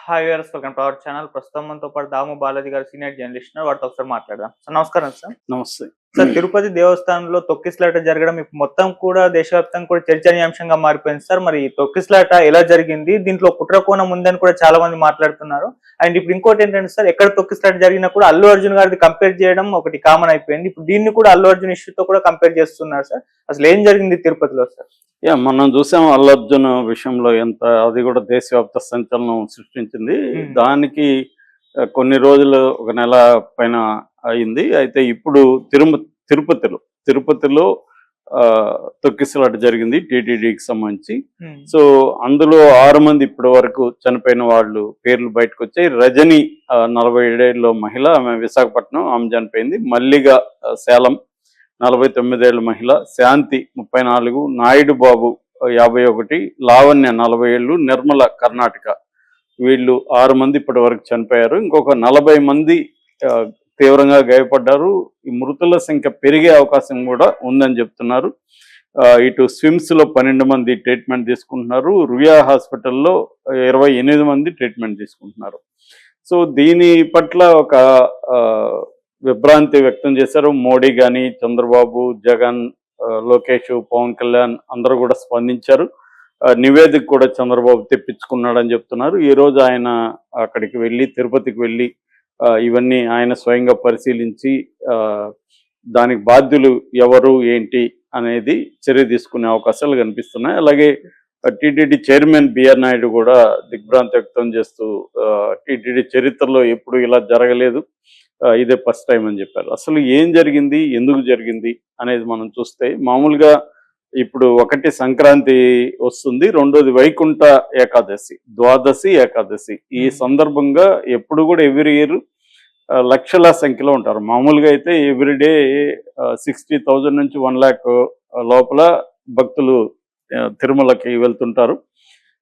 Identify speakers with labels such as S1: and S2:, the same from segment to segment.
S1: Hi viewers, welcome to our channel. ప్రస్తుతం మనతో పాటు దాము బాలాజీ గారు సీనియర్ జర్నలిస్ట్ ఉన్నారు. వారితో ఒకసారి మాట్లాడదాం. సార్ నమస్కారం సార్.
S2: నమస్తే.
S1: సార్, తిరుపతి దేవస్థానంలో తొక్కిసలాట జరగడం ఇప్పుడు మొత్తం కూడా దేశవ్యాప్తంగా కూడా చర్చనీయాంశంగా మారిపోయింది సార్. మరి ఈ తొక్కిసలాట ఎలా జరిగింది, దీంట్లో కుట్ర కోణం ఉందని కూడా చాలా మంది మాట్లాడుతున్నారు. అండ్ ఇప్పుడు ఇంకోటి ఏంటంటే సార్, ఎక్కడ తొక్కిసలాట జరిగినా కూడా అల్లు అర్జున్ గారిది కంపేర్ చేయడం ఒకటి కామన్ అయిపోయింది. ఇప్పుడు దీన్ని కూడా అల్లు అర్జున్ ఇష్యూతో కూడా కంపేర్ చేస్తున్నారు సార్. అసలు ఏం జరిగింది తిరుపతిలో సార్?
S2: మనం చూసాం అల్లు అర్జున్ విషయంలో ఎంత, అది కూడా దేశవ్యాప్త సంచలనం సృష్టించింది. దానికి కొన్ని రోజులు, ఒక నెల పైన అయింది. అయితే ఇప్పుడు తిరుపతిలో తొక్కిసలాట జరిగింది టీటీడీకి సంబంధించి. సో అందులో 6 మంది ఇప్పటి వరకు చనిపోయిన వాళ్ళు పేర్లు బయటకు వచ్చాయి. రజని 47 ఏళ్ళ మహిళ, ఆమె విశాఖపట్నం, ఆమె చనిపోయింది. మల్లిగా సేలం 49 ఏళ్ళ మహిళ, శాంతి 34, నాయుడు బాబు 51, లావణ్య 40 ఏళ్ళు, నిర్మల కర్ణాటక. వీళ్ళు 6 మంది ఇప్పటి వరకు చనిపోయారు. ఇంకొక 40 మంది తీవ్రంగా గాయపడ్డారు. ఈ మృతుల సంఖ్య పెరిగే అవకాశం కూడా ఉందని చెప్తున్నారు. ఇటు స్విమ్స్ లో 12 మంది ట్రీట్మెంట్ తీసుకుంటున్నారు. రుయా హాస్పిటల్లో 28 మంది ట్రీట్మెంట్ తీసుకుంటున్నారు. సో దీని పట్ల ఒక విభ్రాంతి వ్యక్తం చేశారు. మోడీ కానీ, చంద్రబాబు, జగన్, లోకేష్, పవన్ కళ్యాణ్ అందరూ కూడా స్పందించారు. నివేదిక కూడా చంద్రబాబు తెప్పించుకున్నాడని చెప్తున్నారు. ఈ రోజు ఆయన అక్కడికి వెళ్ళి, తిరుపతికి వెళ్ళి ఇవన్నీ ఆయన స్వయంగా పరిశీలించి దానికి బాధ్యులు ఎవరు ఏంటి అనేది చర్య తీసుకునే అవకాశాలు కనిపిస్తున్నాయి. అలాగే టీటీడీ చైర్మన్ బిఆర్ నాయుడు కూడా దిగ్భ్రాంతి వ్యక్తం చేస్తూ టీటీడీ చరిత్రలో ఎప్పుడు ఇలా జరగలేదు, ఇదే ఫస్ట్ టైం అని చెప్పారు. అసలు ఏం జరిగింది, ఎందుకు జరిగింది అనేది మనం చూస్తే, మామూలుగా ఇప్పుడు ఒకటి సంక్రాంతి వస్తుంది, రెండోది వైకుంఠ ఏకాదశి, ద్వాదశి ఏకాదశి. ఈ సందర్భంగా ఎప్పుడు కూడా ఎవ్రీ ఇయర్ లక్షల సంఖ్యలో ఉంటారు. మామూలుగా అయితే ఎవ్రీడే 60,000 నుంచి 1 lakh లోపల భక్తులు తిరుమలకి వెళ్తుంటారు.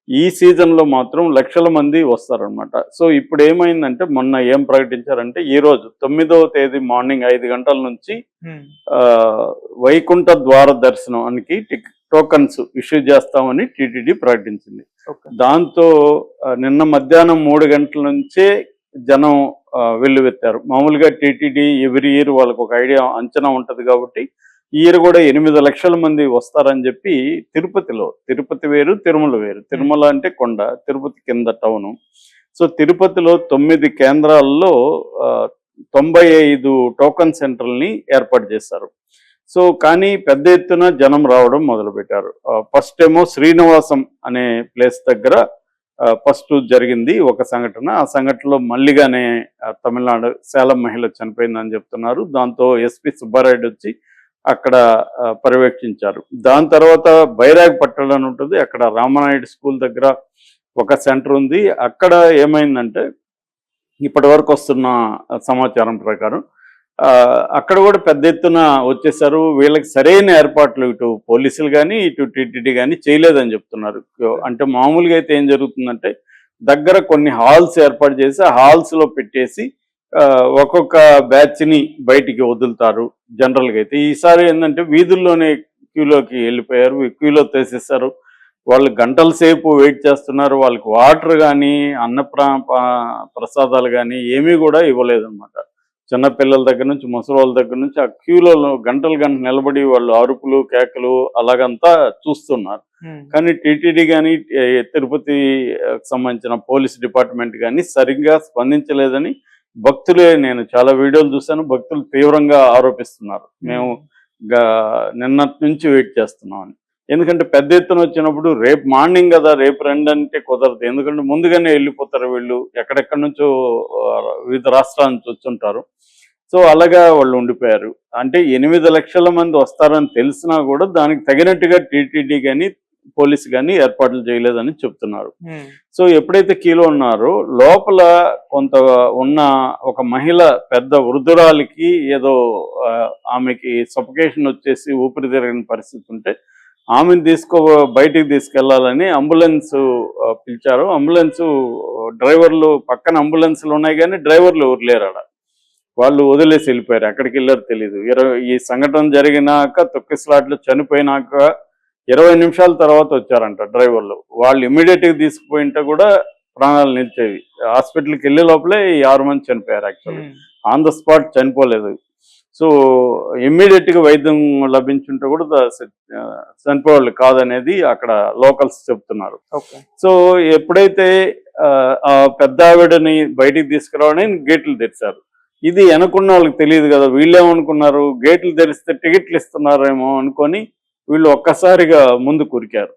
S2: ఈ సీజన్లో మాత్రం లక్షల మంది వస్తారనమాట. సో ఇప్పుడు ఏమైందంటే, మొన్న ఏం ప్రకటించారంటే, ఈ రోజు 9వ తేదీ మార్నింగ్ 5 గంటల నుంచి వైకుంఠ ద్వార దర్శనానికి టోకన్స్ ఇష్యూ చేస్తామని టీటీడీ ప్రకటించింది. దాంతో నిన్న మధ్యాహ్నం 3 గంటల నుంచే జనం వెల్లువెత్తారు. మామూలుగా టీటీడీ ఎవ్రీ ఇయర్ వాళ్ళకు ఒక ఐడియా, అంచనా ఉంటుంది కాబట్టి ఈ ఇయర్ కూడా 8 లక్షల మంది వస్తారని చెప్పి తిరుపతి వేరు, తిరుమల వేరు. తిరుమల అంటే కొండ, తిరుపతి కింద టౌను. సో తిరుపతిలో 9 కేంద్రాల్లో 95 టోకన్ సెంటర్ని ఏర్పాటు చేశారు. సో కానీ పెద్ద ఎత్తున జనం రావడం మొదలుపెట్టారు. ఫస్ట్ ఏమో శ్రీనివాసం అనే ప్లేస్ దగ్గర ఫస్ట్ జరిగింది ఒక సంఘటన. ఆ సంఘటనలో మల్లిగానే తమిళనాడు సేలం మహిళ చనిపోయిందని చెప్తున్నారు. దాంతో ఎస్పీ సుబ్బారెడ్డి వచ్చి అక్కడ పర్యవేక్షించారు. దాని తర్వాత బైరాగ్ పట్టణ అని ఉంటుంది, అక్కడ రామనాయుడు స్కూల్ దగ్గర ఒక సెంటర్ ఉంది. అక్కడ ఏమైందంటే, ఇప్పటి వరకు వస్తున్న సమాచారం ప్రకారం అక్కడ కూడా పెద్ద ఎత్తున వచ్చేసారు. వీళ్ళకి సరైన ఏర్పాట్లు ఇటు పోలీసులు కానీ, ఇటు టీటీడీ కానీ చేయలేదని చెప్తున్నారు. అంటే మామూలుగా అయితే ఏం జరుగుతుందంటే, దగ్గర కొన్ని హాల్స్ ఏర్పాటు చేసి ఆ హాల్స్లో పెట్టేసి ఒక్కొక్క బ్యాచ్ని బయటికి వదులుతారు జనరల్గా అయితే. ఈసారి ఏంటంటే వీధుల్లోనే క్యూలోకి వెళ్ళిపోయారు, క్యూలో తోసేస్తారు. వాళ్ళు గంటల సేపు వెయిట్ చేస్తున్నారు. వాళ్ళకి వాటర్ కానీ, ప్రసాదాలు కానీ ఏమీ కూడా ఇవ్వలేదన్నమాట. చిన్నపిల్లల దగ్గర నుంచి, ముసలి వాళ్ళ దగ్గర నుంచి ఆ క్యూలో గంటలు నిలబడి వాళ్ళు అరుపులు, కేకలు అలాగంతా చూస్తున్నారు. కానీ టీటీడీ కానీ, తిరుపతి సంబంధించిన పోలీస్ డిపార్ట్మెంట్ కానీ సరిగ్గా స్పందించలేదని భక్తులే, నేను చాలా వీడియోలు చూశాను, భక్తులు తీవ్రంగా ఆరోపిస్తున్నారు. మేము నిన్నటి నుంచి వెయిట్ చేస్తున్నామని. ఎందుకంటే పెద్ద ఎత్తున వచ్చినప్పుడు రేపు మార్నింగ్ కదా, రేపు రండి అంటే కుదరదు. ఎందుకంటే ముందుగానే వెళ్ళిపోతారు వీళ్ళు, ఎక్కడెక్కడి నుంచో వివిధ రాష్ట్రాల నుంచి వచ్చుంటారు. సో అలాగా వాళ్ళు ఉండిపోయారు. అంటే 8 లక్షల మంది వస్తారని తెలిసినా కూడా దానికి తగినట్టుగా టీటీడీ కానీ, పోలీసు కానీ ఏర్పాట్లు చేయలేదని చెప్తున్నారు. సో ఎప్పుడైతే కీలో ఉన్నారో, లోపల కొంత ఉన్న ఒక మహిళ, పెద్ద వృద్ధురాలికి ఏదో ఆమెకి సఫకేషన్ వచ్చేసి ఊపిరి తిరగని పరిస్థితి ఉంటే ఆమెను బయటికి తీసుకెళ్లాలని అంబులెన్స్ పిలిచారు. అంబులెన్స్ డ్రైవర్లు, పక్కన అంబులెన్స్లు ఉన్నాయి కానీ డ్రైవర్లు ఎవరు లేరు. వాళ్ళు వదిలేసి వెళ్ళిపోయారు. ఎక్కడికి వెళ్ళారో తెలియదు. ఈ సంఘటన జరిగినాక, తొక్కిసలాట్లు చనిపోయినాక 20 నిమిషాల తర్వాత వచ్చారంట డ్రైవర్లు. వాళ్ళు ఇమ్మీడియట్గా తీసుకుపోయింటే కూడా ప్రాణాలు నిలిచేవి. హాస్పిటల్కి వెళ్ళే లోపలే ఈ 6 మంది చనిపోయారు. యాక్చువల్లీ ఆన్ ద స్పాట్ చనిపోలేదు. సో ఇమ్మీడియట్ గా వైద్యం లభించుంటే కూడా చనిపోవాలి కాదనేది అక్కడ లోకల్స్ చెప్తున్నారు. సో ఎప్పుడైతే ఆ పెద్ద ఆవిడని బయటికి తీసుకురావడానికి గేట్లు తెరిచారు. ఇది వెనకున్న వాళ్ళకి తెలియదు కదా, వీళ్ళేమనుకున్నారు గేట్లు తెరిస్తే టికెట్లు ఇస్తున్నారేమో అనుకొని వీళ్ళు ఒక్కసారిగా ముందు కురికారు.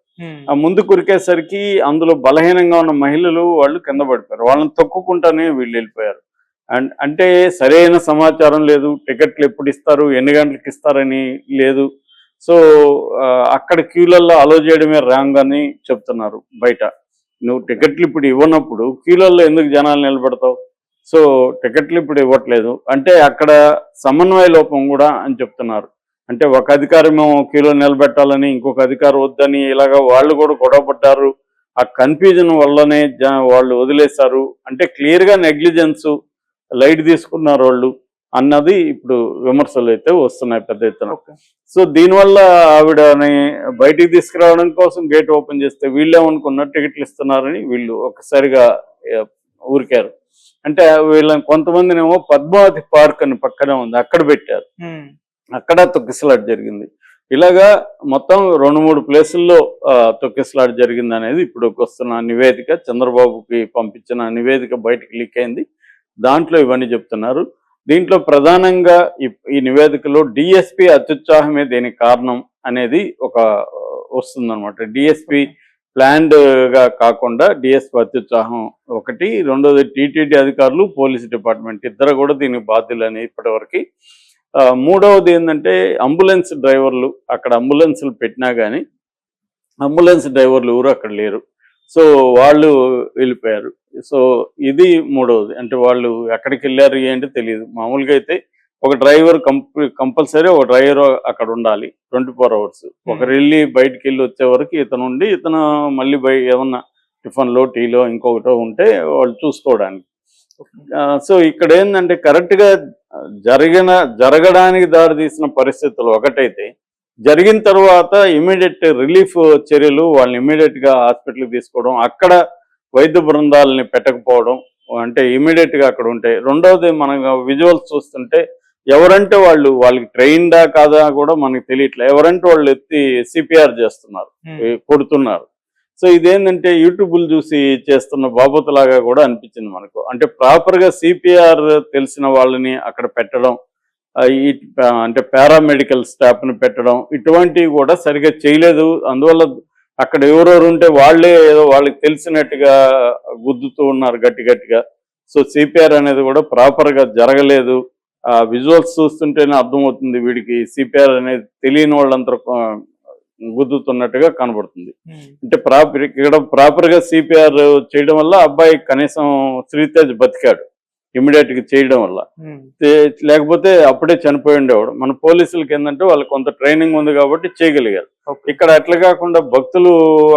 S2: ఆ ముందు కురికేసరికి అందులో బలహీనంగా ఉన్న మహిళలు వాళ్ళు కింద పడిపోయారు. వాళ్ళని తొక్కుకుంటానే వీళ్ళు వెళ్ళిపోయారు. అంటే సరైన సమాచారం లేదు, టికెట్లు ఎప్పుడు ఇస్తారు, ఎన్ని గంటలకు ఇస్తారని లేదు. సో అక్కడ క్యూలలో అలో చేయడమే రాంగ్ అని చెప్తున్నారు బయట. నువ్వు టికెట్లు ఇప్పుడు ఇవ్వనప్పుడు క్యూలలో ఎందుకు జనాలు నిలబడతావు? సో టికెట్లు ఇప్పుడు ఇవ్వట్లేదు అంటే అక్కడ సమన్వయ లోపం కూడా అని చెప్తున్నారు. అంటే ఒక అధికారమేమో క్యూలో నిలబెట్టాలని, ఇంకొక అధికారం వద్దని, ఇలాగా వాళ్ళు కూడా గొడవపడ్డారు. ఆ కన్ఫ్యూజన్ వల్లనే వాళ్ళు వదిలేశారు. అంటే క్లియర్గా నెగ్లిజెన్స్, లైట్ తీసుకున్నారు వాళ్ళు అన్నది ఇప్పుడు విమర్శలు అయితే వస్తున్నాయి పెద్ద ఎత్తున. సో దీనివల్ల ఆవిడని బయటికి తీసుకురావడం కోసం గేట్ ఓపెన్ చేస్తే వీళ్ళేమనుకున్నారు టికెట్లు ఇస్తున్నారని వీళ్ళు ఒక్కసారిగా ఊరికారు. అంటే వీళ్ళని కొంతమందినేమో పద్మావతి పార్క్ అని పక్కనే ఉంది, అక్కడ పెట్టారు. అక్కడ తొక్కిసలాట జరిగింది. ఇలాగా మొత్తం 2-3 ప్లేసుల్లో తొక్కిసలాట జరిగింది అనేది ఇప్పుడు వస్తున్న నివేదిక, చంద్రబాబుకి పంపించిన నివేదిక బయటకు లీక్ అయింది. దాంట్లో ఇవన్నీ చెప్తున్నారు. దీంట్లో ప్రధానంగా ఈ నివేదికలో డిఎస్పీ అత్యుత్సాహమే దీనికి కారణం అనేది ఒక వస్తుందన్నమాట. డిఎస్పీ ప్లాన్డ్ గా కాకుండా డిఎస్పీ అత్యుత్సాహం ఒకటి, రెండోది టీటీడీ అధికారులు, పోలీస్ డిపార్ట్మెంట్ ఇద్దరు కూడా దీనికి బాధ్యులని ఇప్పటివరకు. మూడవది ఏంటంటే అంబులెన్స్ డ్రైవర్లు, అక్కడ అంబులెన్స్లు పెట్టినా కానీ అంబులెన్స్ డ్రైవర్లు ఎవరు అక్కడ లేరు. సో వాళ్ళు వెళ్ళిపోయారు. సో ఇది మూడవది. అంటే వాళ్ళు ఎక్కడికి వెళ్ళారు ఏంటి తెలియదు. మామూలుగా అయితే ఒక డ్రైవర్ కంపల్సరీ ఒక డ్రైవర్ అక్కడ ఉండాలి 24 hours. ఒకరు వెళ్ళి బయటికి వెళ్ళి వచ్చే వరకు ఇతను మళ్ళీ ఏమన్నా టిఫిన్లో, టీలో, ఇంకొకటో ఉంటే వాళ్ళు చూసుకోవడానికి. సో ఇక్కడ ఏంటంటే కరెక్ట్గా జరగడానికి దారితీసిన పరిస్థితులు ఒకటైతే, జరిగిన తర్వాత ఇమీడియట్ రిలీఫ్ చర్యలు, వాళ్ళని ఇమీడియట్ గా హాస్పిటల్కి తీసుకోవడం, అక్కడ వైద్య బృందాలని పెట్టకపోవడం, అంటే ఇమీడియట్ గా అక్కడ ఉంటాయి. రెండవది మనం విజువల్స్ చూస్తుంటే ఎవరంటే వాళ్ళకి ట్రైన్డా కాదా కూడా మనకి తెలియట్లేదు. ఎవరంటే వాళ్ళు ఎత్తి సిపిఆర్ చేస్తున్నారు, కొడుతున్నారు. సో ఇదేంటంటే యూట్యూబ్లు చూసి చేస్తున్న బాబోతులాగా కూడా అనిపించింది మనకు. అంటే ప్రాపర్గా సిపిఆర్ తెలిసిన వాళ్ళని అక్కడ పెట్టడం, అంటే పారామెడికల్ స్టాఫ్ని పెట్టడం, ఇటువంటివి కూడా సరిగా చేయలేదు. అందువల్ల అక్కడ ఎవరెవరు ఉంటే వాళ్ళే ఏదో వాళ్ళకి తెలిసినట్టుగా గుద్దుతూ ఉన్నారు గట్టిగా. సో సిపిఆర్ అనేది కూడా ప్రాపర్గా జరగలేదు. విజువల్స్ చూస్తుంటేనే అర్థమవుతుంది వీడికి సిపిఆర్ అనేది తెలియని వాళ్ళంతా గుద్దుతున్నట్టుగా కనబడుతుంది. అంటే ఇక్కడ ప్రాపర్గా సిపిఆర్ చేయడం వల్ల అబ్బాయి కనీసం శ్రీతేజ్ బతికాడు ఇమ్మీడియట్ గా చేయడం వల్ల. లేకపోతే అప్పుడే చనిపోయి ఉండేవాడు. మన పోలీసులకి ఏంటంటే వాళ్ళకి కొంత ట్రైనింగ్ ఉంది కాబట్టి చేయగలిగారు. ఇక్కడ అట్లా కాకుండా భక్తులు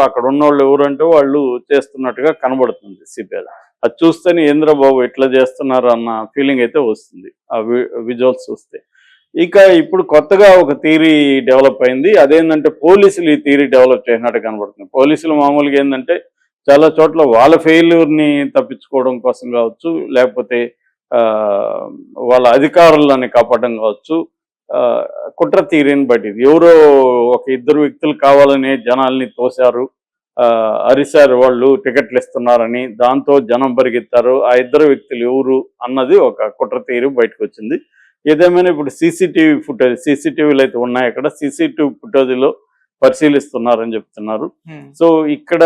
S2: అక్కడ ఉన్నవాళ్ళు ఎవరంటే వాళ్ళు చేస్తున్నట్టుగా కనబడుతుంది సిపిఆర్. అది చూస్తేనే ఏంద్రబాబు ఎట్లా చేస్తున్నారు అన్న ఫీలింగ్ అయితే వస్తుంది ఆ విజువల్స్ చూస్తే. ఇక ఇప్పుడు కొత్తగా ఒక థియరీ డెవలప్ అయింది. అదేంటంటే పోలీసులు ఈ థియరీ డెవలప్ చేసినట్టు కనబడుతుంది. పోలీసులు మామూలుగా ఏంటంటే చాలా చోట్ల వాళ్ళ ఫెయిల్యూర్ని తప్పించుకోవడం కోసం కావచ్చు, లేకపోతే వాళ్ళ అధికారులని కాపాడడం కావచ్చు, కుట్ర థియరీని బట్టి ఎవరో ఒక ఇద్దరు వ్యక్తులు కావాలని జనాల్ని తోశారు, అరిశారు, వాళ్ళు టికెట్లు ఇస్తున్నారని, దాంతో జనం పరిగెత్తారు. ఆ ఇద్దరు వ్యక్తులు ఎవరు అన్నది ఒక కుట్ర థియరీ బయటకు వచ్చింది. ఏదేమైనా ఇప్పుడు సీసీటీవీలు అయితే ఉన్నాయి. అక్కడ సీసీటీవీ ఫుటేజ్లో పరిశీలిస్తున్నారని చెప్తున్నారు. సో ఇక్కడ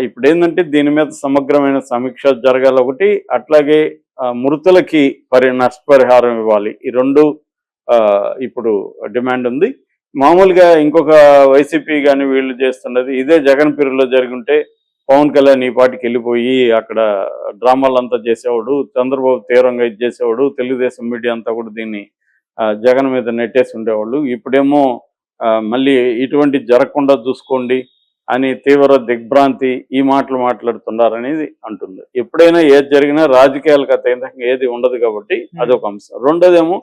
S2: ఇప్పుడు ఏంటంటే దీని మీద సమగ్రమైన సమీక్ష జరగాలి ఒకటి, అట్లాగే మృతులకి నష్టపరిహారం ఇవ్వాలి. ఈ రెండు ఇప్పుడు డిమాండ్ ఉంది. మామూలుగా ఇంకొక వైసీపీ కానీ వీళ్ళు చేస్తున్నది ఇదే జగన్ పీరియడ్లో జరుగుంటే పవన్ కళ్యాణ్ ఈ పాటికి వెళ్ళిపోయి అక్కడ డ్రామాలంతా చేసేవాడు, చంద్రబాబు తీవ్రంగా ఇది చేసేవాడు, తెలుగుదేశం మీడియా అంతా కూడా దీన్ని జగన్ మీద నెట్టేసి ఉండేవాళ్ళు. ఇప్పుడేమో మళ్ళీ ఇటువంటి జరగకుండా చూసుకోండి అని తీవ్ర దిగ్భ్రాంతి ఈ మాటలు మాట్లాడుతున్నారనేది అంటుంది. ఎప్పుడైనా ఏది జరిగినా రాజకీయాలకు అతీతంగా ఏది ఉండదు కాబట్టి అదొక అంశం. రెండోదేమో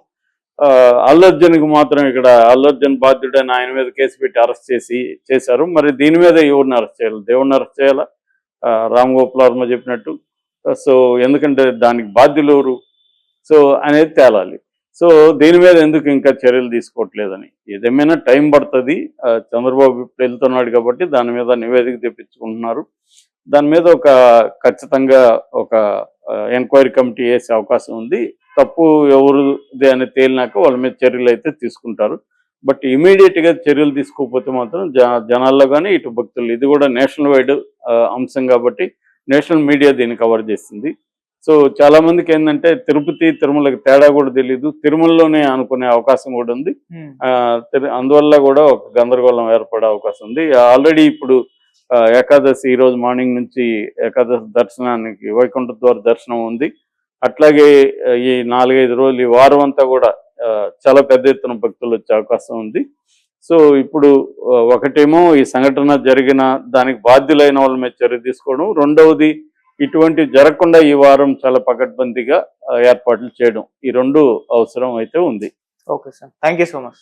S2: అల్లు అర్జున్కి మాత్రం ఇక్కడ అల్లు అర్జున్ బాధ్యుడని ఆయన మీద కేసు పెట్టి అరెస్ట్ చేశారు. మరి దీని మీద ఎవరిని అరెస్ట్ చేయాలి? దేవుడిని అరెస్ట్ చేయాలా? రామ్ గోపాల్ వర్మ చెప్పినట్టు సో ఎందుకంటే దానికి బాధ్యులు ఎవరు సో అనేది తేలాలి. సో దీని మీద ఎందుకు ఇంకా చర్యలు తీసుకోవట్లేదని, ఏదేమైనా టైం పడుతుంది. చంద్రబాబు ఇప్పుడు వెళ్తున్నాడు కాబట్టి దాని మీద నివేదిక తెప్పించుకుంటున్నారు. దాని మీద ఖచ్చితంగా ఒక ఎంక్వైరీ కమిటీ వేసే అవకాశం ఉంది. తప్పు ఎవరుది అని తేలినాక వాళ్ళ మీద చర్యలు అయితే తీసుకుంటారు. బట్ ఇమీడియట్గా చర్యలు తీసుకోకపోతే మాత్రం జనాల్లో కానీ ఇటు భక్తులు, ఇది కూడా నేషనల్ వైడ్ అంశం కాబట్టి నేషనల్ మీడియా దీన్ని కవర్ చేస్తుంది. సో చాలా మందికి ఏంటంటే తిరుపతి తిరుమలకి తేడా కూడా తెలియదు, తిరుమలలోనే అనుకునే అవకాశం కూడా ఉంది. అందువల్ల కూడా ఒక గందరగోళం ఏర్పడే అవకాశం ఉంది. ఆల్రెడీ ఇప్పుడు ఏకాదశి ఈ రోజు మార్నింగ్ నుంచి ఏకాదశి దర్శనానికి వైకుంఠ ద్వార దర్శనం ఉంది. అట్లాగే ఈ 4-5 రోజులు ఈ వారం అంతా కూడా చాలా పెద్ద ఎత్తున భక్తులు వచ్చే అవకాశం ఉంది. సో ఇప్పుడు ఒకటేమో ఈ సంఘటన జరిగిన దానికి బాధ్యులైన వాళ్ళ మీద చర్య తీసుకోవడం, రెండవది ఇటువంటి జరగకుండా ఈ వారం చాలా పకడ్బందీగా ఏర్పాట్లు చేయడం, ఈ రెండు అవసరం అయితే ఉంది.
S1: Okay sir, thank you so much.